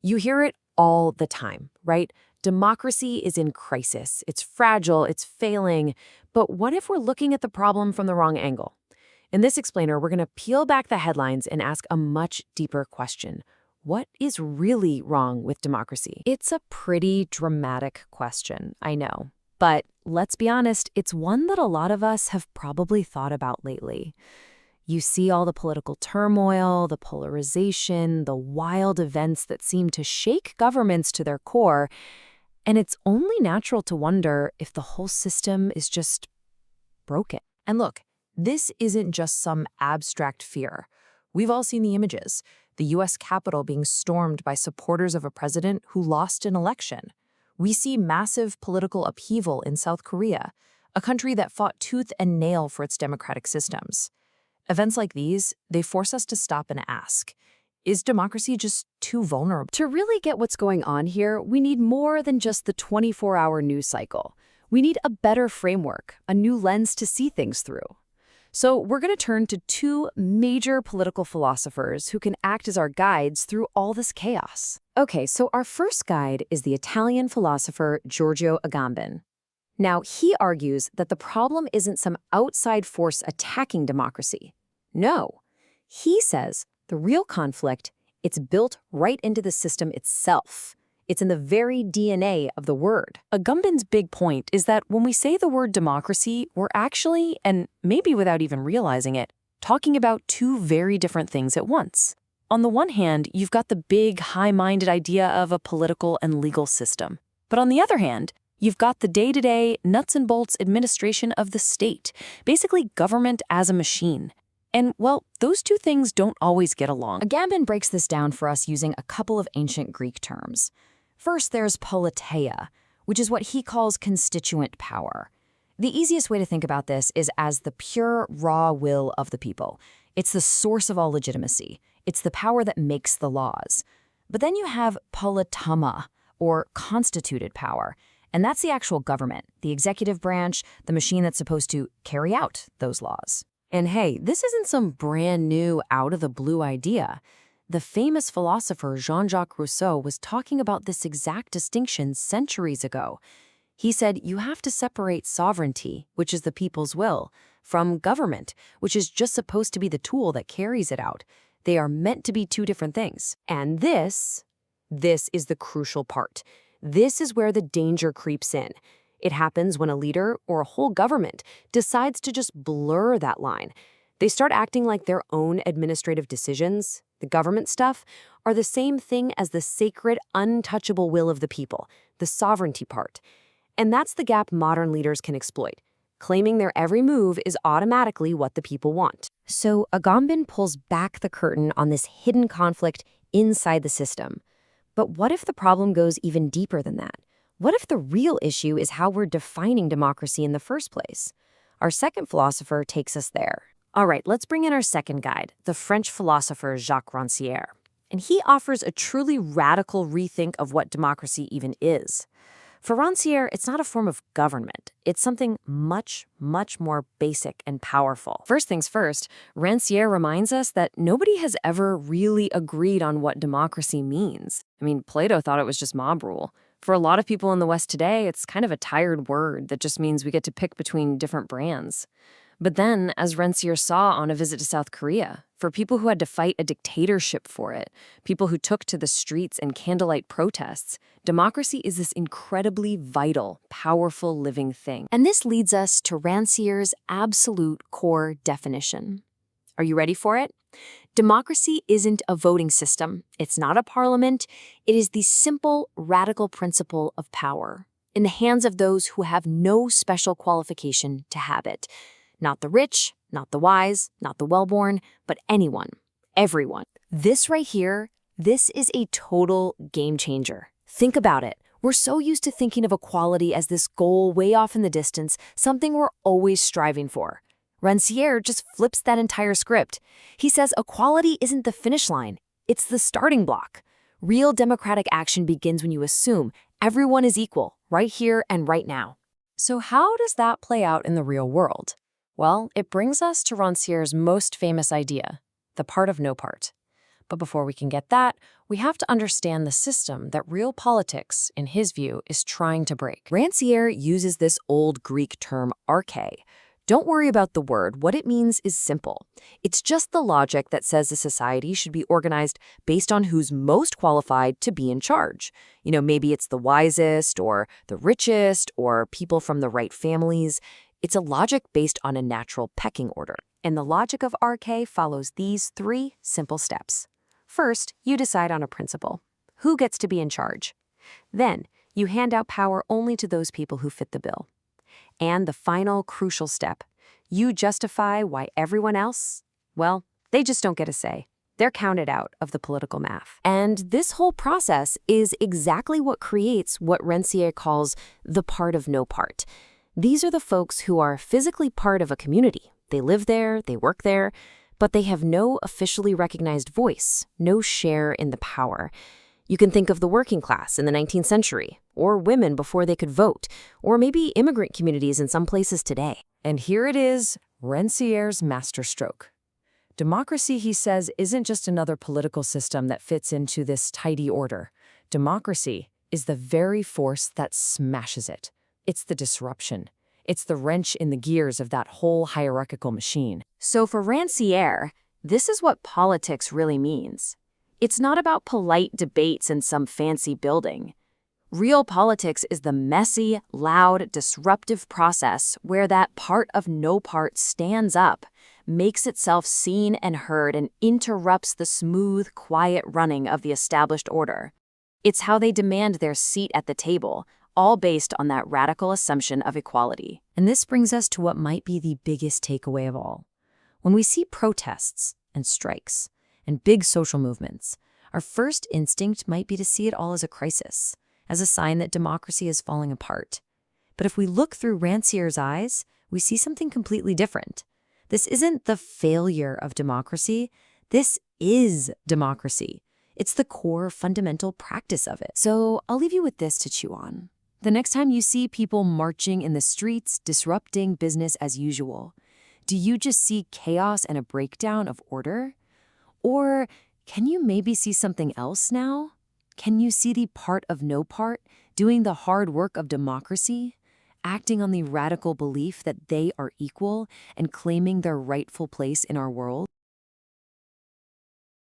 You hear it all the time, right? Democracy is in crisis. It's fragile, it's failing. But what if we're looking at the problem from the wrong angle? In this explainer, we're going to peel back the headlines and ask a much deeper question. What is really wrong with democracy? It's a pretty dramatic question, I know. But let's be honest, it's one that a lot of us have probably thought about lately. You see all the political turmoil, the polarization, the wild events that seem to shake governments to their core, and it's only natural to wonder if the whole system is just broken. And look, this isn't just some abstract fear. We've all seen the images. The U.S. Capitol being stormed by supporters of a president who lost an election. We see massive political upheaval in South Korea, a country that fought tooth and nail for its democratic systems. Events like these, they force us to stop and ask, is democracy just too vulnerable? To really get what's going on here, we need more than just the 24-hour news cycle. We need a better framework, a new lens to see things through. So we're going to turn to two major political philosophers who can act as our guides through all this chaos. Okay, so our first guide is the Italian philosopher Giorgio Agamben. Now, he argues that the problem isn't some outside force attacking democracy. No, he says the real conflict, it's built right into the system itself. It's in the very DNA of the word. Agamben's big point is that when we say the word democracy, we're actually, and maybe without even realizing it, talking about two very different things at once. On the one hand, you've got the big, high-minded idea of a political and legal system. But on the other hand, you've got the day-to-day, nuts and bolts administration of the state, basically government as a machine. And, well, those two things don't always get along. Agamben breaks this down for us using a couple of ancient Greek terms. First, there's politeia, which is what he calls constituent power. The easiest way to think about this is as the pure, raw will of the people. It's the source of all legitimacy. It's the power that makes the laws. But then you have politama, or constituted power. And that's the actual government, the executive branch, the machine that's supposed to carry out those laws. And hey, this isn't some brand new, out-of-the-blue idea. The famous philosopher Jean-Jacques Rousseau was talking about this exact distinction centuries ago. He said you have to separate sovereignty, which is the people's will, from government, which is just supposed to be the tool that carries it out. They are meant to be two different things. And this is the crucial part. This is where the danger creeps in. It happens when a leader or a whole government decides to just blur that line. They start acting like their own administrative decisions, the government stuff, are the same thing as the sacred, untouchable will of the people, the sovereignty part. And that's the gap modern leaders can exploit, claiming their every move is automatically what the people want. So Agamben pulls back the curtain on this hidden conflict inside the system. But what if the problem goes even deeper than that? What if the real issue is how we're defining democracy in the first place? Our second philosopher takes us there. All right, let's bring in our second guide, the French philosopher Jacques Rancière. And he offers a truly radical rethink of what democracy even is. For Rancière, it's not a form of government. It's something much, much more basic and powerful. First things first, Rancière reminds us that nobody has ever really agreed on what democracy means. I mean, Plato thought it was just mob rule. For a lot of people in the West today, it's kind of a tired word that just means we get to pick between different brands. But then, as Rancière saw on a visit to South Korea, for people who had to fight a dictatorship for it, people who took to the streets in candlelight protests, democracy is this incredibly vital, powerful living thing. And this leads us to Rancière's absolute core definition. Are you ready for it? Democracy isn't a voting system. It's not a parliament. It is the simple, radical principle of power in the hands of those who have no special qualification to have it. Not the rich, not the wise, not the well-born, but anyone, everyone. This right here, this is a total game changer. Think about it. We're so used to thinking of equality as this goal way off in the distance, something we're always striving for. Rancière just flips that entire script. He says equality isn't the finish line, it's the starting block. Real democratic action begins when you assume everyone is equal, right here and right now. So how does that play out in the real world? Well, it brings us to Rancière's most famous idea, the part of no part. But before we can get that, we have to understand the system that real politics, in his view, is trying to break. Rancière uses this old Greek term arche. Don't worry about the word. What it means is simple. It's just the logic that says a society should be organized based on who's most qualified to be in charge. Maybe it's the wisest or the richest or people from the right families. It's a logic based on a natural pecking order. And the logic of arche follows these 3 simple steps. First, you decide on a principle. Who gets to be in charge? Then, you hand out power only to those people who fit the bill. And the final crucial step, you justify why everyone else, well, they just don't get a say. They're counted out of the political math. And this whole process is exactly what creates what Rancière calls the part of no part. These are the folks who are physically part of a community. They live there, they work there, but they have no officially recognized voice, no share in the power. You can think of the working class in the 19th century, or women before they could vote, or maybe immigrant communities in some places today. And here it is, Rancière's masterstroke. Democracy, he says, isn't just another political system that fits into this tidy order. Democracy is the very force that smashes it. It's the disruption. It's the wrench in the gears of that whole hierarchical machine. So for Rancière, this is what politics really means. It's not about polite debates in some fancy building. Real politics is the messy, loud, disruptive process where that part of no part stands up, makes itself seen and heard, and interrupts the smooth, quiet running of the established order. It's how they demand their seat at the table, all based on that radical assumption of equality. And this brings us to what might be the biggest takeaway of all. When we see protests and strikes and big social movements, our first instinct might be to see it all as a crisis, as a sign that democracy is falling apart. But if we look through Rancière's eyes, we see something completely different. This isn't the failure of democracy. This is democracy. It's the core fundamental practice of it. So I'll leave you with this to chew on. The next time you see people marching in the streets, disrupting business as usual, do you just see chaos and a breakdown of order? Or can you maybe see something else now? Can you see the part of no part, doing the hard work of democracy, acting on the radical belief that they are equal and claiming their rightful place in our world?